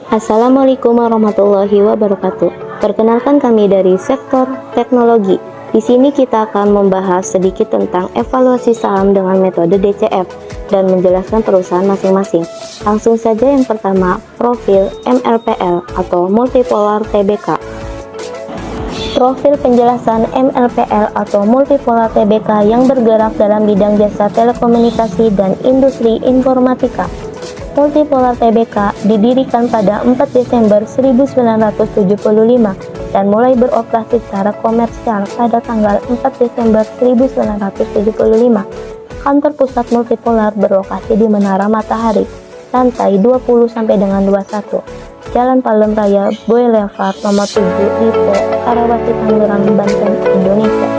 Assalamualaikum warahmatullahi wabarakatuh. Perkenalkan kami dari sektor teknologi. Di sini kita akan membahas sedikit tentang evaluasi saham dengan metode DCF dan menjelaskan perusahaan masing-masing. Langsung saja yang pertama, profil MLPL atau Multipolar Tbk. Profil penjelasan MLPL atau Multipolar Tbk yang bergerak dalam bidang jasa telekomunikasi dan industri informatika. Multipolar Tbk didirikan pada 4 Desember 1975 dan mulai beroperasi secara komersial pada tanggal 4 Desember 1975. Kantor pusat Multipolar berlokasi di Menara Matahari, lantai 20 sampai dengan 21, Jalan Palem Raya Boulevard nomor 7, Lipo, Karawati, Tangerang, Banten, Indonesia.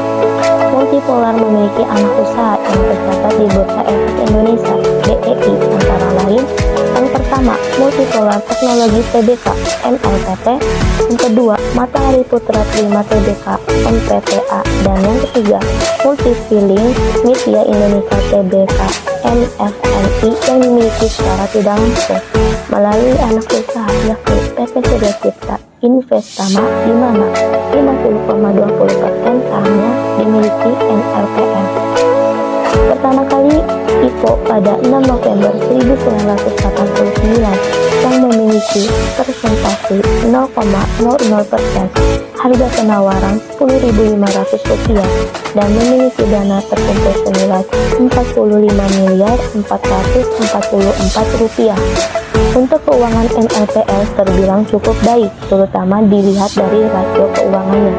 Multipolar memiliki anak usaha yang tercatat di Bursa Efek Indonesia (BEI), antara lain yang pertama, Multipolar Teknologi Tbk (MLTT), yang kedua, Matahari Putra Prima Tbk (MPTA), dan yang ketiga, Multifilling Media Indonesia Tbk (MFNI) yang dimiliki secara tidak langsung melalui anak usaha yakni PT Surya Cipta Investama, di mana 50,20% sahamnya dimiliki MLPL. Pertama kali IPO pada 6 November 1989 yang memiliki persentase 0,00%, harga penawaran Rp10.500 dan memiliki dana terkumpul senilai Rp45.444. Untuk keuangan MLPL terbilang cukup baik, terutama dilihat dari rasio keuangannya.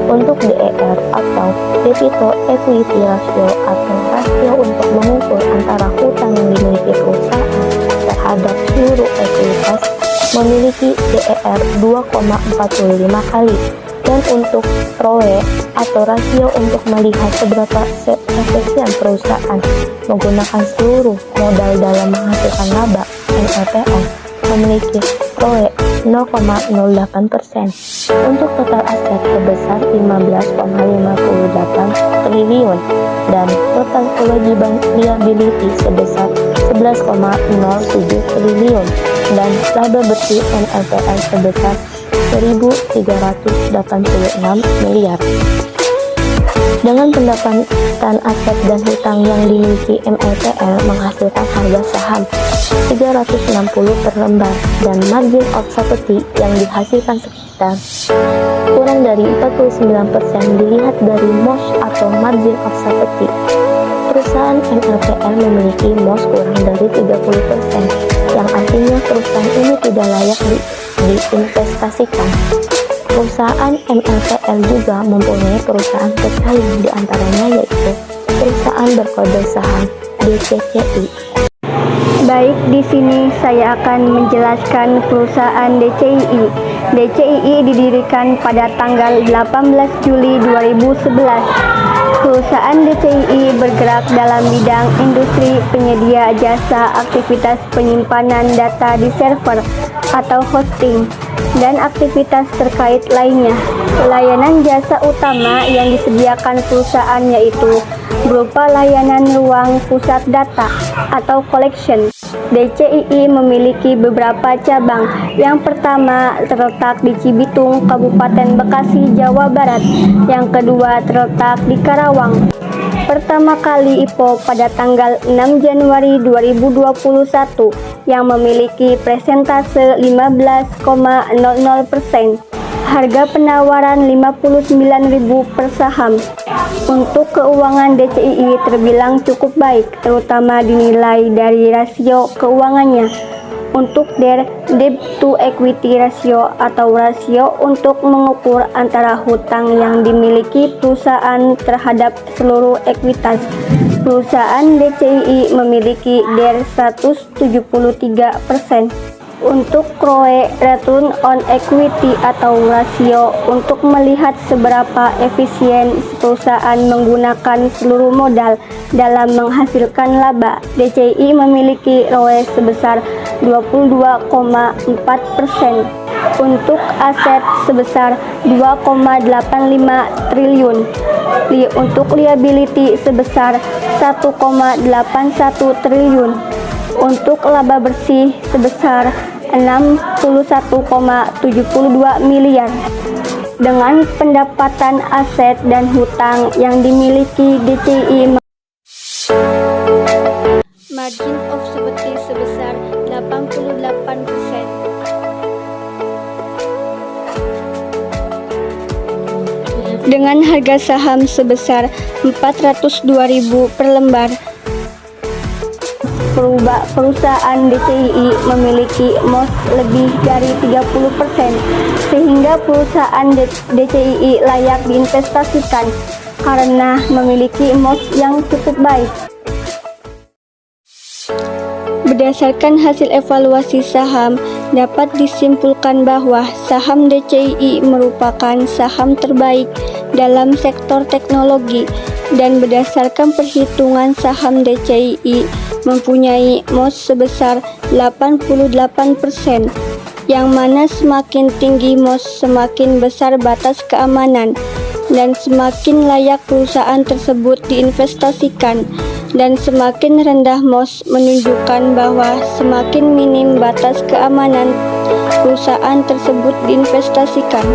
Untuk DER atau Debito Equity Ratio atau rasio untuk mengukur antara hutang yang dimiliki perusahaan terhadap seluruh ekuitas memiliki DER 2,45 kali. Dan untuk ROE atau rasio untuk melihat seberapa efisien perusahaan menggunakan seluruh modal dalam menghasilkan laba, MLPL memiliki ROE 0,08%. Untuk total aset sebesar 15,58 triliun dan total kewajiban liability sebesar 11,07 triliun dan laba bersih MLPL sebesar 1.386 miliar. Dengan pendapatan aset dan hutang yang dimiliki MLPL menghasilkan harga saham 360 per lembar dan margin of safety yang dihasilkan sekitar kurang dari 49% dilihat dari MOS atau margin of safety. Perusahaan MLPL memiliki MOS kurang dari 30%, yang artinya perusahaan ini tidak layak diinvestasikan. Perusahaan MLPL juga mempunyai perusahaan pesaing, diantaranya yaitu perusahaan berkode saham DCCI. Baik, di sini saya akan menjelaskan perusahaan DCII. DCII didirikan pada tanggal 18 Juli 2011. Perusahaan DCII bergerak dalam bidang industri penyedia jasa aktivitas penyimpanan data di server atau hosting dan aktivitas terkait lainnya. Layanan jasa utama yang disediakan perusahaan yaitu berupa layanan ruang pusat data atau collection. DCII memiliki beberapa cabang. Yang pertama terletak di Cibitung, Kabupaten Bekasi, Jawa Barat. Yang kedua terletak di Karawang. Pertama kali IPO pada tanggal 6 Januari 2021 yang memiliki persentase 15,00%. Harga penawaran Rp59.000 per saham. Untuk keuangan DCII terbilang cukup baik, terutama dinilai dari rasio keuangannya. Untuk debt to equity ratio atau rasio untuk mengukur antara hutang yang dimiliki perusahaan terhadap seluruh ekuitas. Perusahaan DCII memiliki DER 173%. Untuk ROE, Return on Equity atau rasio untuk melihat seberapa efisien perusahaan menggunakan seluruh modal dalam menghasilkan laba, DCII memiliki ROE sebesar 22,4%. Untuk aset sebesar 2,85 triliun. Untuk liability sebesar 1,81 triliun. Untuk laba bersih sebesar 61,72 miliar. Dengan pendapatan aset dan hutang yang dimiliki DCI, margin of safety sebesar 88%. Dengan harga saham sebesar 402.000 per lembar, perusahaan DCI memiliki MOS lebih dari 30%, sehingga perusahaan DCI layak diinvestasikan karena memiliki MOS yang cukup baik. Berdasarkan hasil evaluasi saham, dapat disimpulkan bahwa saham DCI merupakan saham terbaik dalam sektor teknologi, dan berdasarkan perhitungan saham DCI mempunyai MOS sebesar 88%, yang mana semakin tinggi MOS semakin besar batas keamanan dan semakin layak perusahaan tersebut diinvestasikan, dan semakin rendah MOS menunjukkan bahwa semakin minim batas keamanan perusahaan tersebut diinvestasikan.